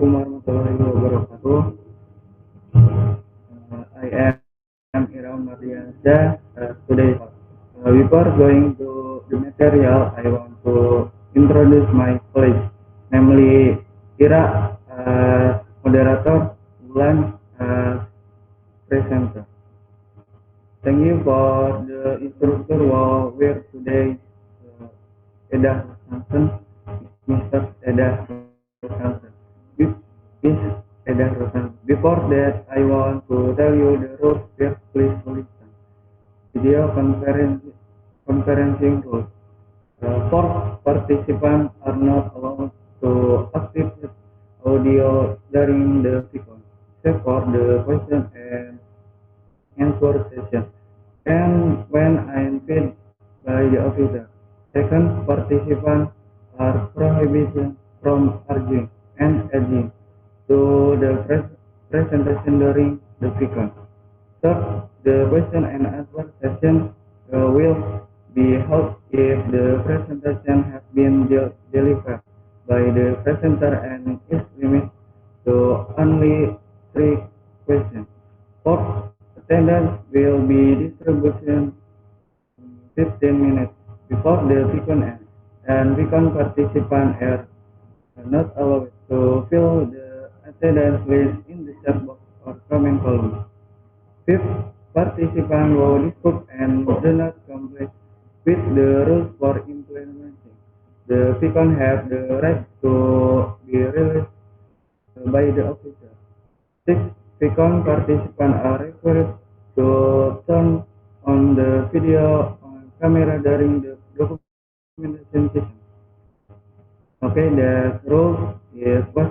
Assalamualaikum warahmatullahi wabarakatuh. I am Irawan Mardiansyah. Today, before going to the material, I want to introduce my colleague, namely Ira, moderator, Wulan, presenter. Thank you for the instructor while we're today, Edah Rosansen, Mr. Edah Rosansen. This Edah Rosansen. Before that, I want to tell you the rules here. Please listen. Video conferencing rules. Four participants are not allowed to activate audio during the video, except for the question and answer session, and when I am paid by the officer. Second, participants are prohibited from arguing and adding to the presentation during the frequent. Third, the question and answer session will be held if the presentation has been delivered by the presenter and is limited to only 3 questions. Fourth, attendance will be distributed 15 minutes before the frequent ends, and frequent participants are not allowed to fill the attendance list in the chat box or comment column. Fifth, participants who dispute and do not comply with the rules for implementing the beacon have the right to be released by the officer. Sixth, beacon participants are required to turn on the video camera during the documentation session. Okay, the rule is was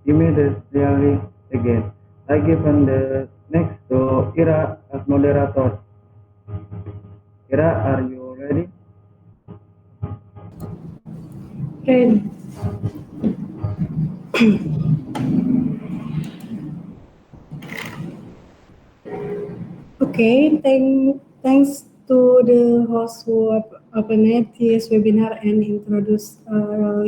immediately again. I give on the next to Ira as moderator. Ira, are you ready? Ready. Okay, thanks to the host who opened this webinar and introduced a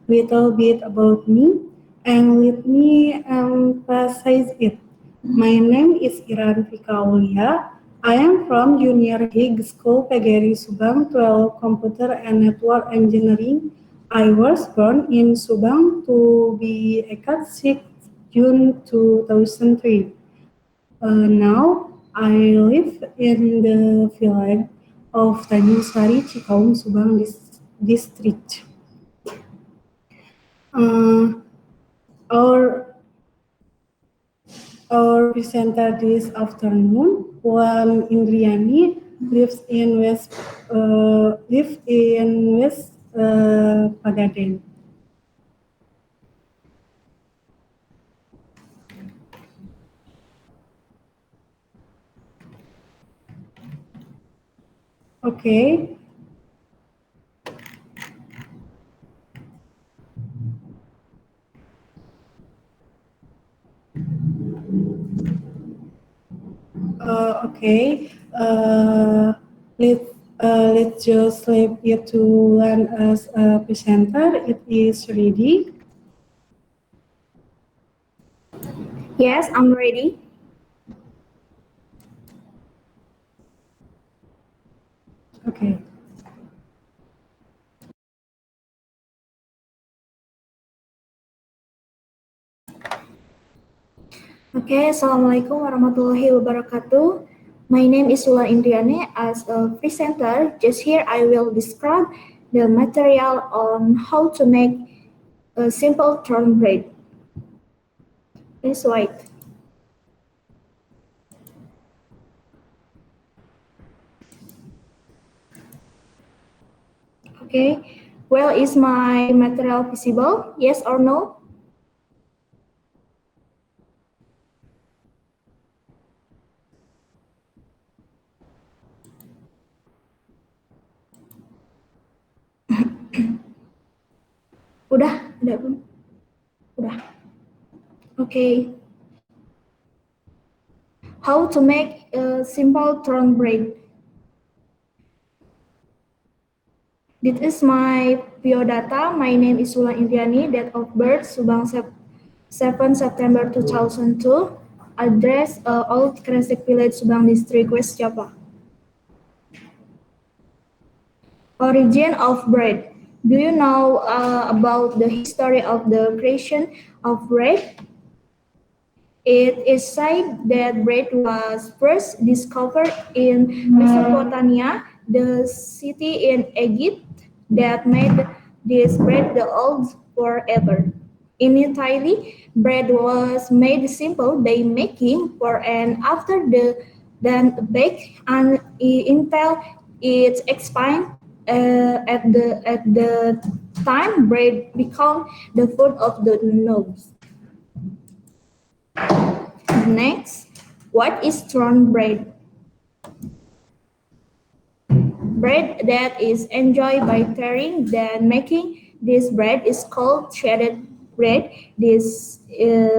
little bit about me, and let me emphasize it. My name is Ira Anfika Aulia. I am from Junior High School PGRI SUBANG 12 Computer and Network Engineering. I was born in SUBANG to be exact 6 June 2003. Now I live in the village of Tanjung Sari, Cikaum, Subang district. Our presenter this afternoon, Wulan Indriani, lives in West Pagaden. Okay. Okay. Let's just leave it to learn as a presenter. It is ready. Yes, I'm ready. Okay. Okay, Assalamualaikum warahmatullahi wabarakatuh. My name is Wulan Indriani. As a presenter, just here I will describe the material on how to make a simple turn braid. Please wait. Okay, well, is my material visible? Yes or no? Udah belum? Udah. Okay. How to make a simple turn braid. This is my biodata. My name is Wulan Indriani. Date of birth Subang 7 September 2002, address Old Kresik Village, Subang District, West Java. Origin of bread. Do you know about the history of the creation of bread? It is said that bread was first discovered in Mesopotamia, the city in Egypt that made this bread the old forever. In Italy, bread was made simple by making for and after then baked and until it expanded. At the time, bread became the food of the nobles. Next, what is thorn bread? Bread that is enjoyed by tearing, then making this bread is called shredded bread. This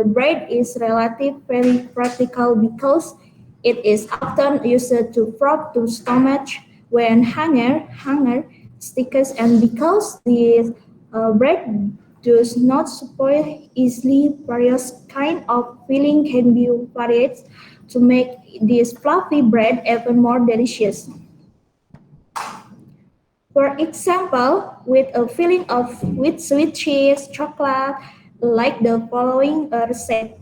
bread is relatively very practical because it is often used to prop to stomach when hunger stickers, and because this bread does not spoil easily, various kind of filling can be varied to make this fluffy bread even more delicious. For example, with a filling with sweet cheese, chocolate, like the following recipe.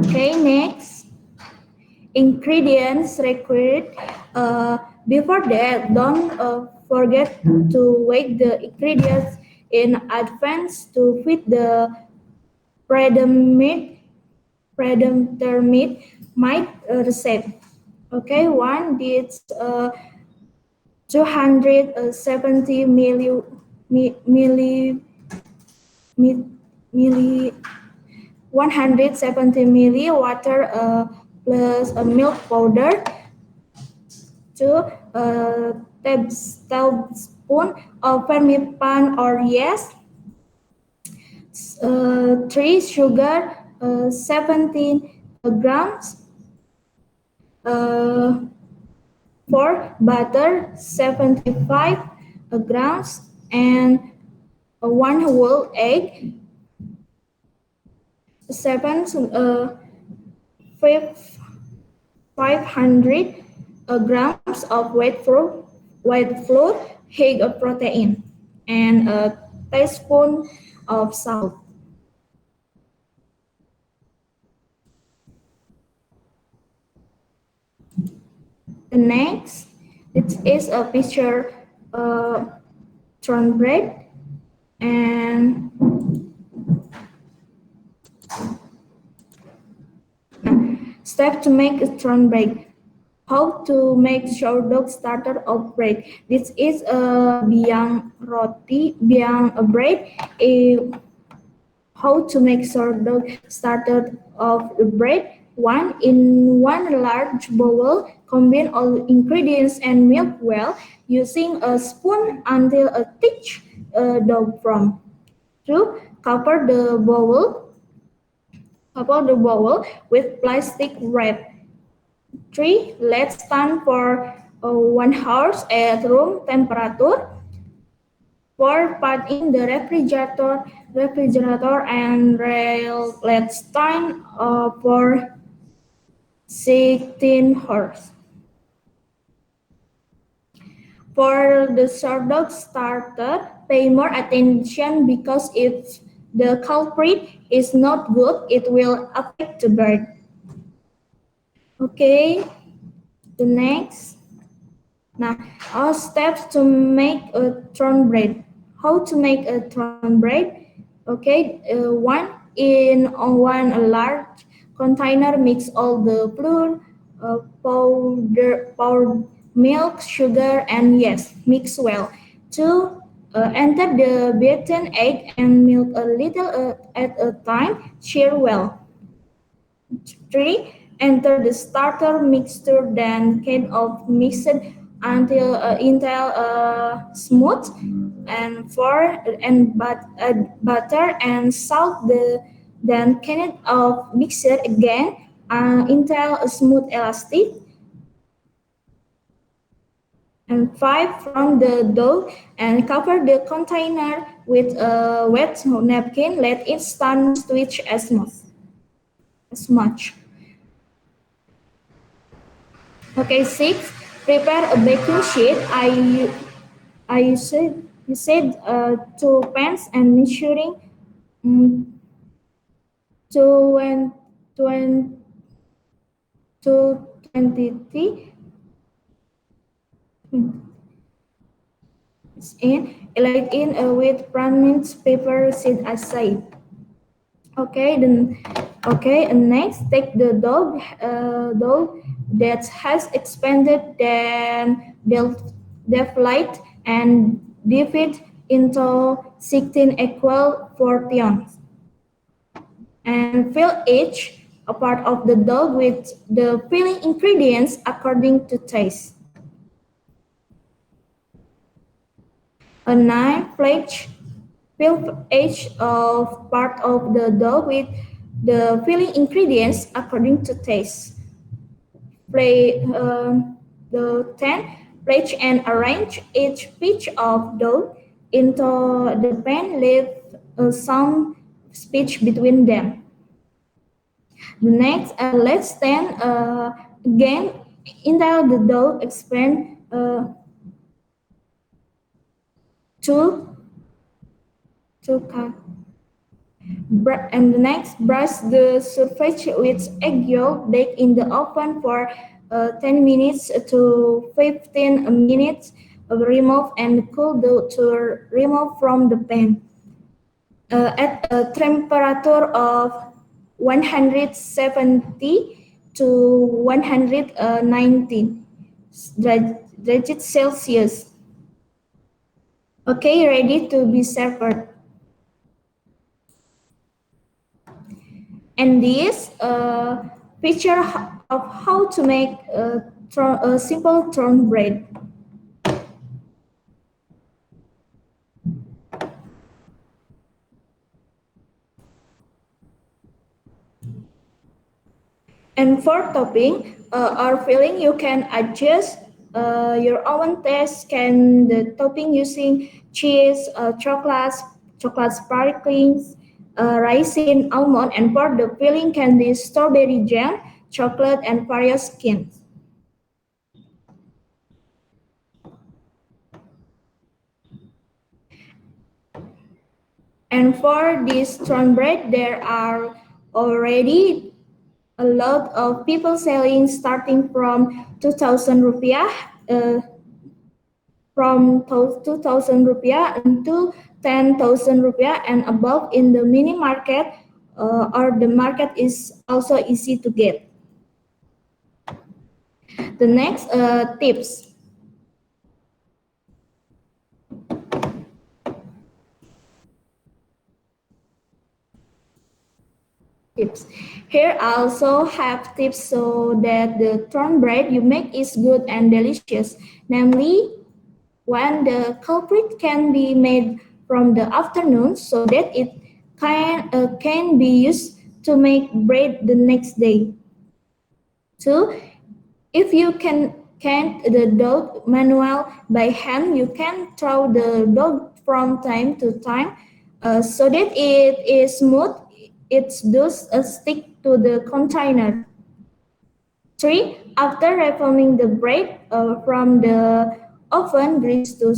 Okay, next. Ingredients required. Before that, don't forget to weigh the ingredients in advance to fit the predetermined recipe. Okay, one dish 270 milli 170 milli water plus a milk powder, 2 tablespoon of pan or yes, 3 sugar, 17 grams, 4 butter, 75 grams, and 1 whole egg, 7 500 grams of white flour, egg of protein, and a teaspoon of salt. The next, it is a picture thorn bread, and step to make a thorn bread. How to make sourdough starter of bread. This is a biang bread. How to make sourdough starter of the bread. In one large bowl, combine all ingredients and milk well using a spoon until a thick dough form. 2. Cover the bowl with plastic wrap. 3. Let stand for 1 hour at room temperature. 4. Put in the refrigerator and let stand for 16 hours. For the sourdough starter, pay more attention because if the culprit is not good, it will affect the bird. Okay, the next. Now, our steps to make a thorn bread. How to make a thorn bread? Okay, in one large container, mix all the flour, powder, milk, sugar, and yes, mix well. 2. Enter the beaten egg and milk a little at a time. Stir well. 3. Enter the starter mixture, then kind of mix it until smooth. And 4. And butter and salt then kind of mix it again until smooth elastic. And 5. From the dough and cover the container with a wet napkin. Let it stand switch as much. Okay, 6. Prepare a baking sheet. I said 2 pans and measuring um, 20, 20 to 23 in light in with parchment paper set aside. Okay, and next take the dough that has expanded, then deflate and dip it into 16 equal portions, and fill each a part of the dough with the filling ingredients according to taste. A knife plate fill each of part of the dough with the filling ingredients according to taste. Play the 10 plate and arrange each piece of dough into the pan. Leave some space between them. The next, let's stand again until the dough expand to cut. And the next, brush the surface with egg yolk. Bake in the oven for 10 minutes to 15 minutes. Remove and cool dough to remove from the pan. At a temperature of 170 to 119 degrees Celsius. Okay, ready to be served. And this picture of how to make a simple throne bread. And for topping or filling, you can adjust your own taste. Can the topping using cheese, chocolate sparklings, raisin, almond, and for the filling can be strawberry jam, chocolate, and various skins. And for this throne bread, there are already a lot of people selling starting from 2,000 rupiah, from 2,000 rupiah to 10,000 rupiah and above in the mini market, or the market is also easy to get. The next tips. Here I also have tips so that the throne bread you make is good and delicious. Namely, when the culprit can be made from the afternoon so that it can be used to make bread the next day. 2. If you can't the dough manual by hand, you can throw the dough from time to time so that it is smooth. It does stick to the container. 3. After reforming the bread from the oven, grease to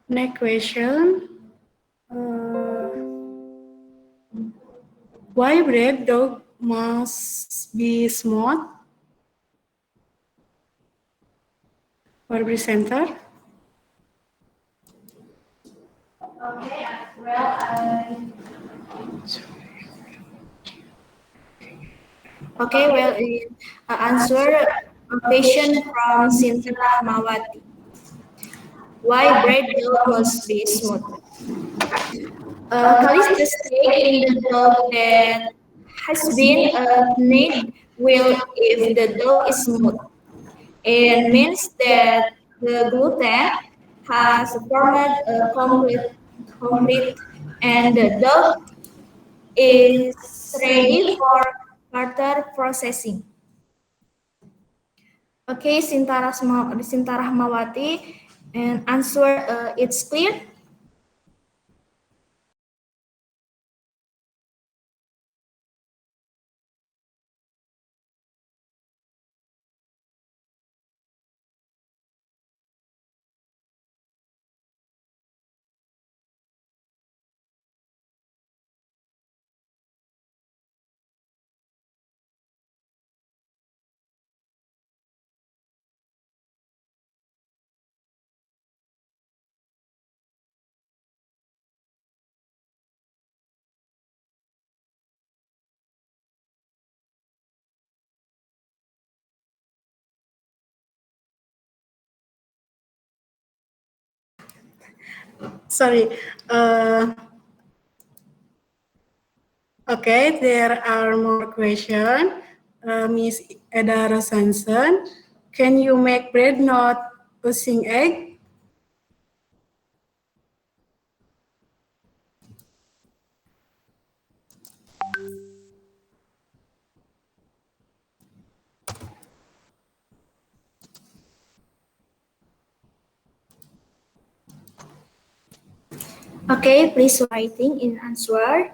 Next question. Uh, why bread dog must be smooth? For presenter. Okay, well, answer a question from Sinta Rahmawati. Why bread dough must be smooth? Calista steak in the dough that has been kneaded will if the dough is smooth. It means that the gluten has formed a complete and the dough is ready for further processing. Okay, Sinta Rahmawati, and answer it's clear. Sorry. Okay, there are more questions. Miss Eda Rosanson, can you make bread not using egg? Okay, please writing in answer.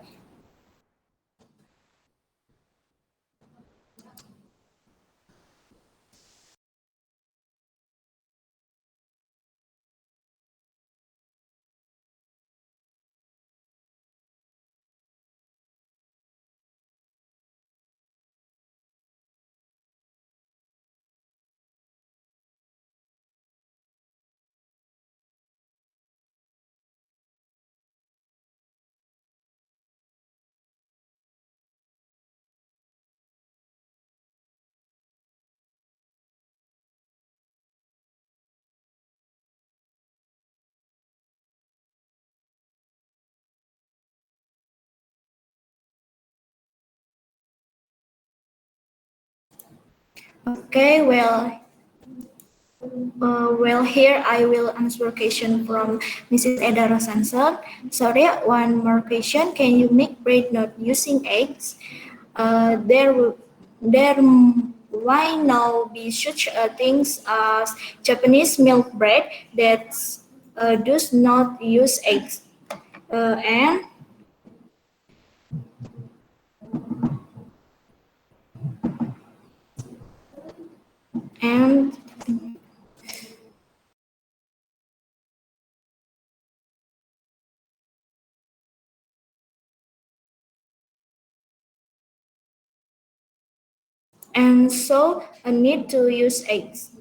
Okay, well, here I will answer question from Mrs. Eda Rosanson. Sorry, one more question. Can you make bread not using eggs? There why now be such things as Japanese milk bread that does not use eggs. Uh, and and and so I need to use eggs.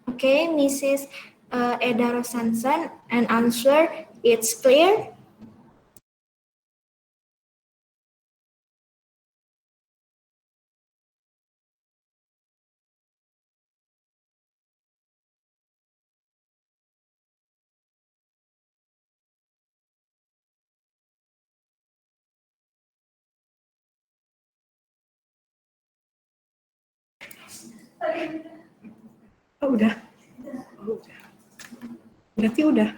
Okay, Mrs. Eda Rosanson, and answer it's clear. Oh, udah. Oh, udah. Berarti udah.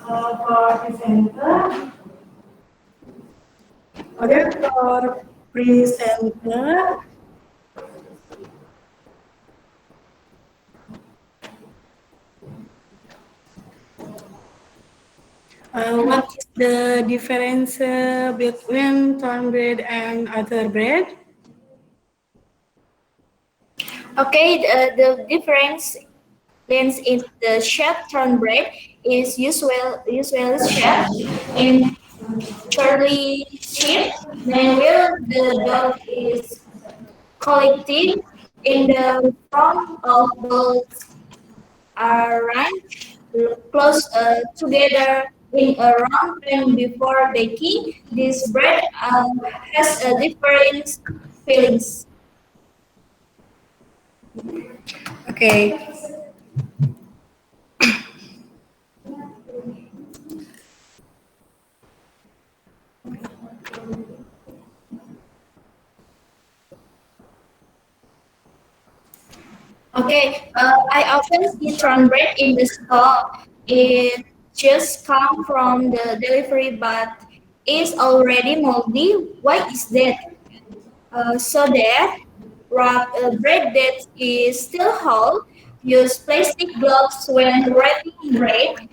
For presenter, okay, for presenter, what is the difference between corn bread and other bread? Okay, the difference lens in the shape turn bread is usually shaped in curly shape, meanwhile the dough is collected in the front of both arranged close together in a round pan before baking. This bread has a different fillings. Okay. Okay, I often see turn bread in the store. It just come from the delivery, but is already moldy. Why is that? So that wrap bread that is still whole. Use plastic gloves when wrapping bread.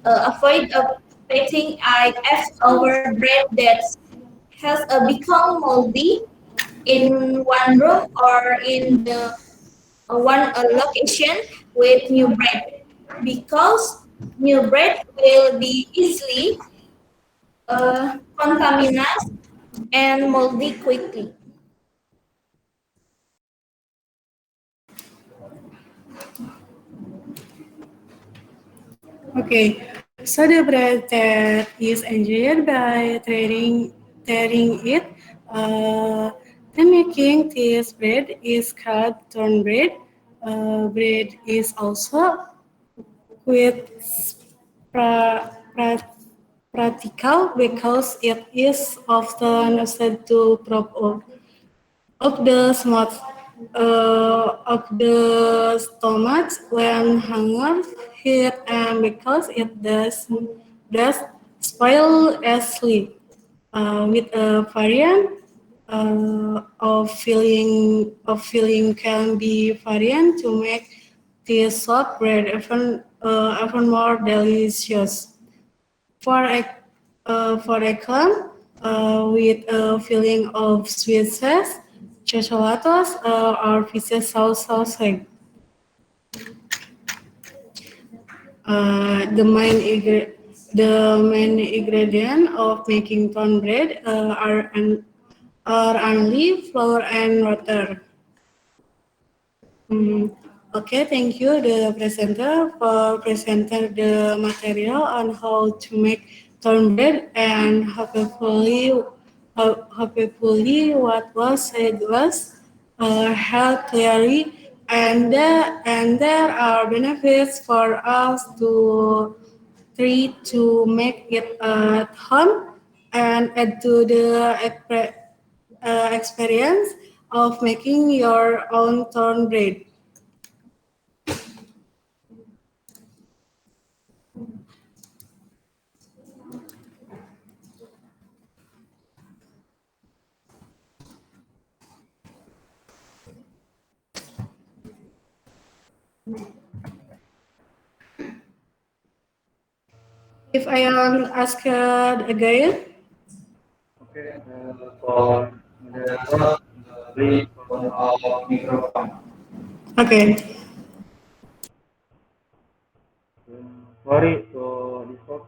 Avoid putting IF over bread that has become moldy in one room or in the one location with new bread, because new bread will be easily contaminated and moldy quickly. Okay, so the bread that is engineered by tearing it, the making this bread is called corn bread. Bread is also quite pra- practical because it is often used to prop up the of the stomach when hunger hit, and because it does spoil as sleep. With a variant of filling can be variant to make this soft bread even more delicious. For a for example, with a filling of sweet sauce, chocolates, or pizza sausage. The main ingredient of making cornbread are only flour and water. Mm, okay, thank you, the presenter, for presenting the material on how to make cornbread, and hopefully what was said was held clearly, and there are benefits for us to try to make it at home and add to the experience of making your own cornbread. If I am asked again, Okay, for moderator, please turn off microphone. okay. Sorry to disturb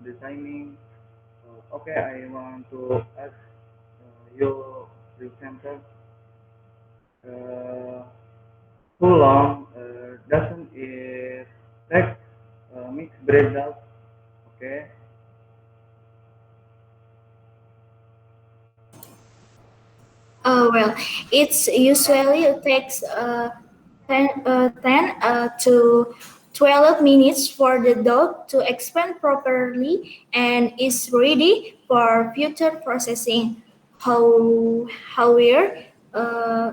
the timing. Okay, I want to ask you presenter, uh, how long doesn't it take mix bread dough? Okay, Well, it's usually takes 10 to 12 minutes for the dough to expand properly and is ready for future processing. However, uh,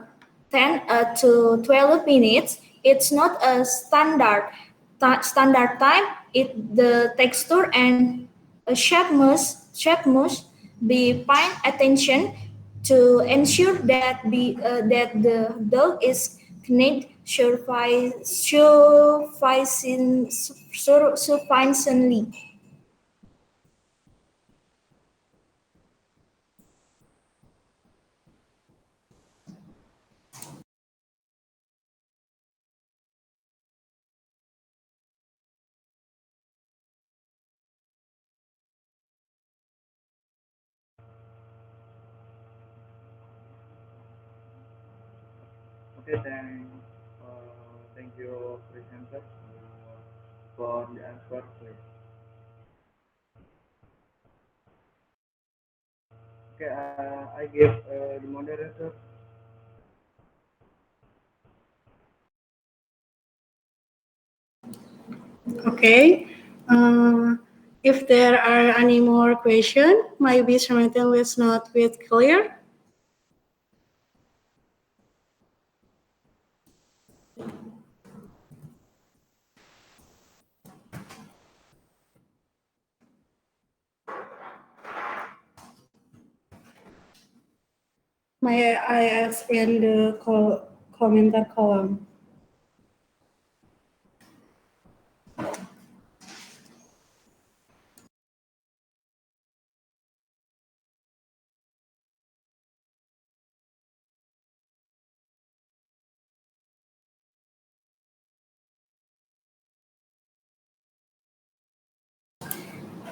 10 to 12 minutes, it's not a standard standard time, the texture and shape must be paid attention to ensure that the dough is kneaded sufficiently. Okay, thank you, presenter, for the answer, please. Okay, I give the moderator. Okay. Uh, if there are any more questions, maybe simultaneous not with clear. May I ask in the commenter column?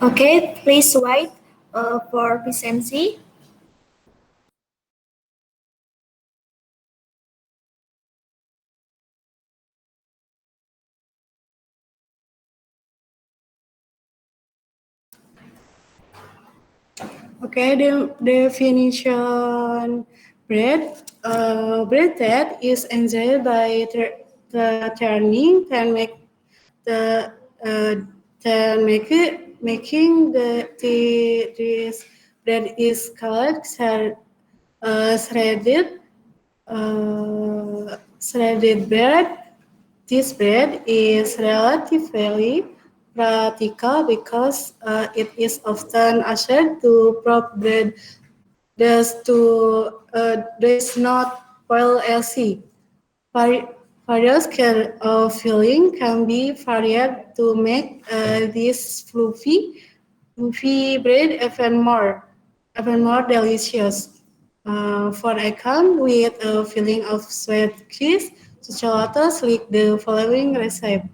Okay, please wait for PCMC. Okay, the definition bread. Bread that is enjoyed by the turning and make the then making this bread is called shredded bread. This bread is relatively practical because it is often assured to prop bread does not boil easy. Various kind of filling can be varied to make this fluffy bread even more delicious. For a come with a filling of sweet cheese, chocolate like the following recipe.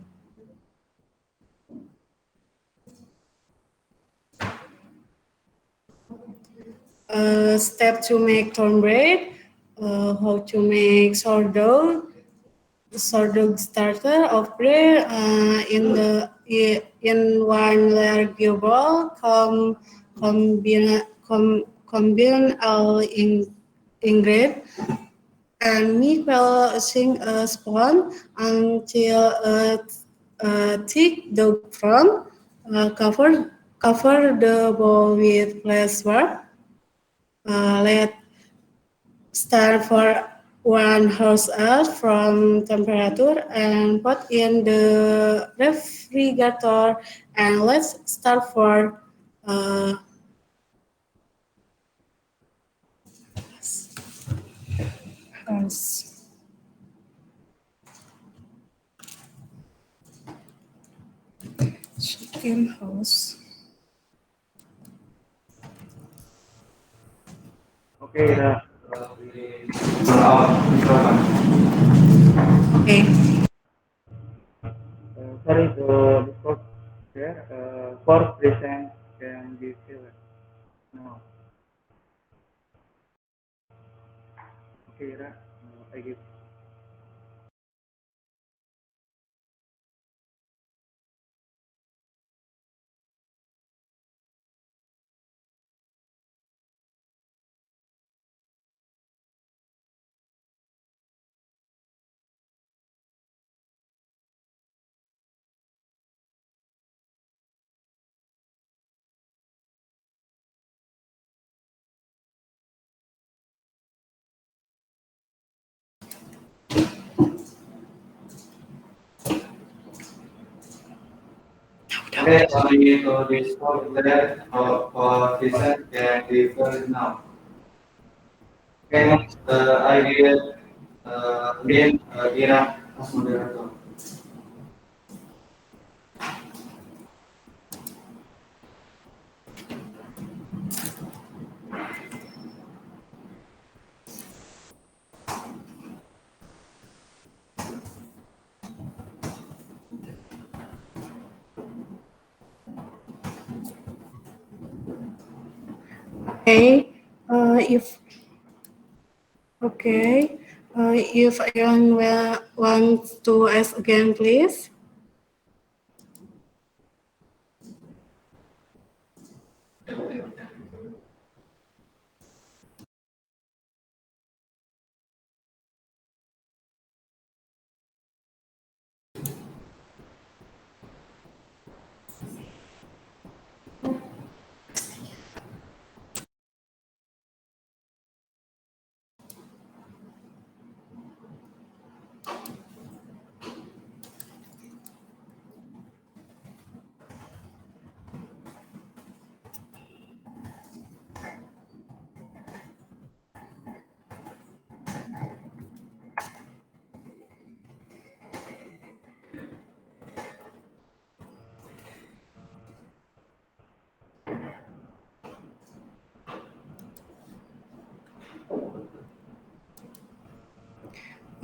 Step to make cornbread, how to make sourdough starter of bread in one large bowl. Combine all ingredients and mix well using a spoon until a thick dough form. Cover the bowl with flour. Let start for 1 hour from temperature and put in the refrigerator and let's start for uh, house. Chicken house. Okay, Ira, we roll out microphone. Okay. Sorry to discuss here. For present can be filled. No. Okay, Ira, I give. Okay, sorry to disturb that for Vincent can be heard now. Okay, next, I will again Ira as moderator. Okay, if okay, if anyone wants to ask again, please.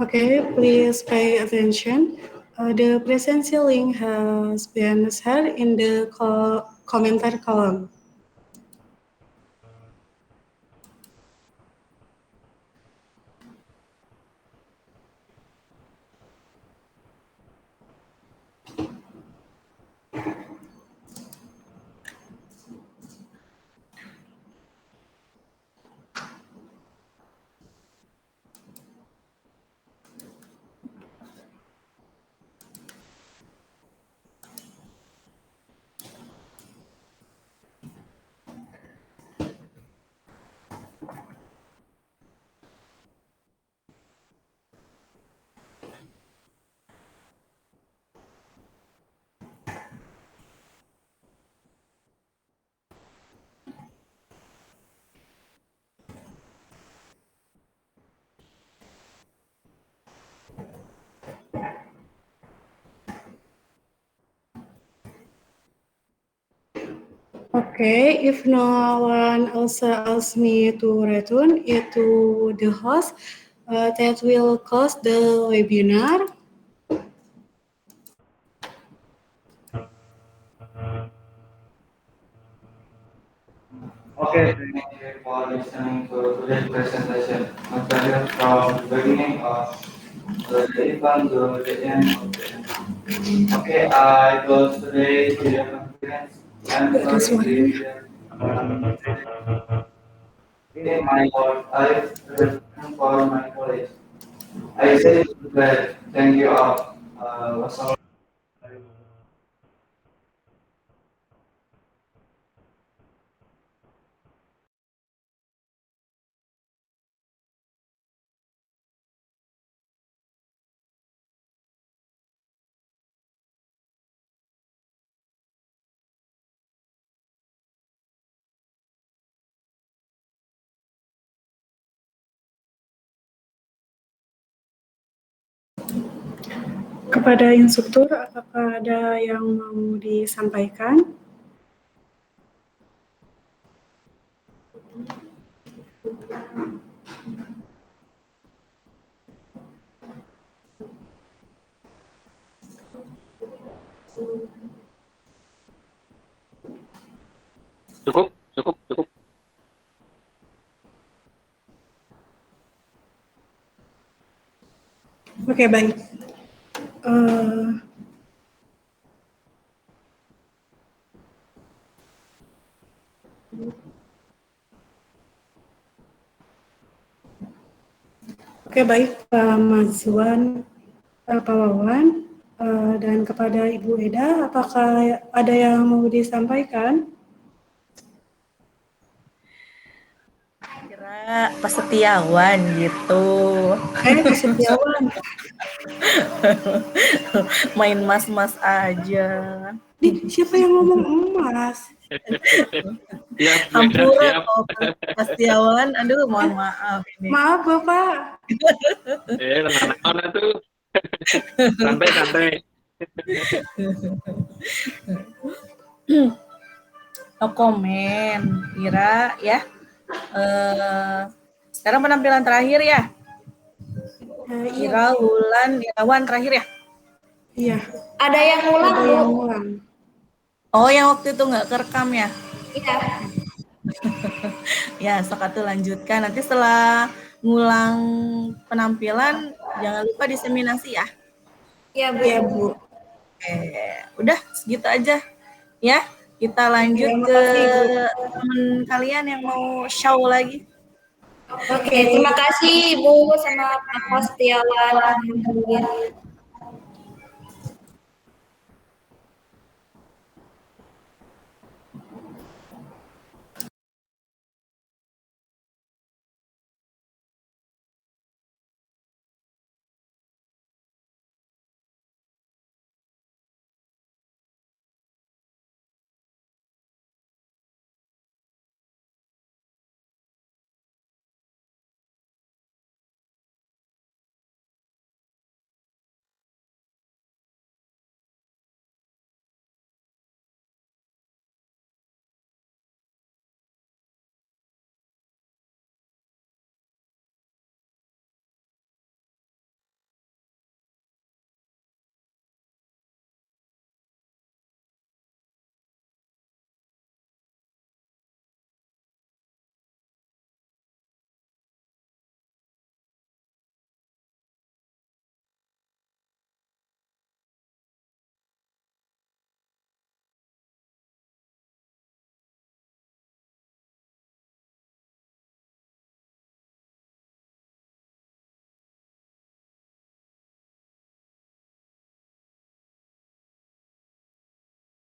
Okay, please pay attention. The presentation link has been shared in the commentary column. Okay, if no one else asks me to return it to the host, that will close the webinar. Okay, thank you for listening to today's presentation. Material from the beginning of the event to the end of the event. Okay, I close today's video conference. I'm Nggak ada sorry suaranya. if in my work, I represent for my college. I say that thank you all. Wassalamualaikum. Kepada instruktur, apakah ada yang mau disampaikan? Cukup, cukup, cukup. Oke, baik. Oke, baik, Pak Mazwan, Pak Wawan, dan kepada Ibu Eda, apakah ada yang mau disampaikan? Kira Pak Setiawan gitu. Pak Setiawan. Main mas-mas aja. Siapa yang ngomong emas? Siap, Hampura siap. kok Pak Setiawan. Aduh, mohon maaf ini. Maaf Bapak. Tenang tuh. Santai. No comment, Ira ya. Sekarang penampilan terakhir ya. Ira, Wulan, Irawan terakhir ya. Iya. Ada yang ulang, Ada Bu? yang ulang. Oh, yang waktu itu nggak kerekam ya? Iya. Ya, sok atuh lanjutkan. Nanti setelah ngulang penampilan, jangan lupa diseminasi ya. Iya, Bu. Iya Bu. Udah segitu aja ya. Kita lanjut Terima ke kasih, Bu. teman kalian yang mau show lagi. Oke, terima kasih Bu sama Pak Setiawan. Alhamdulillah.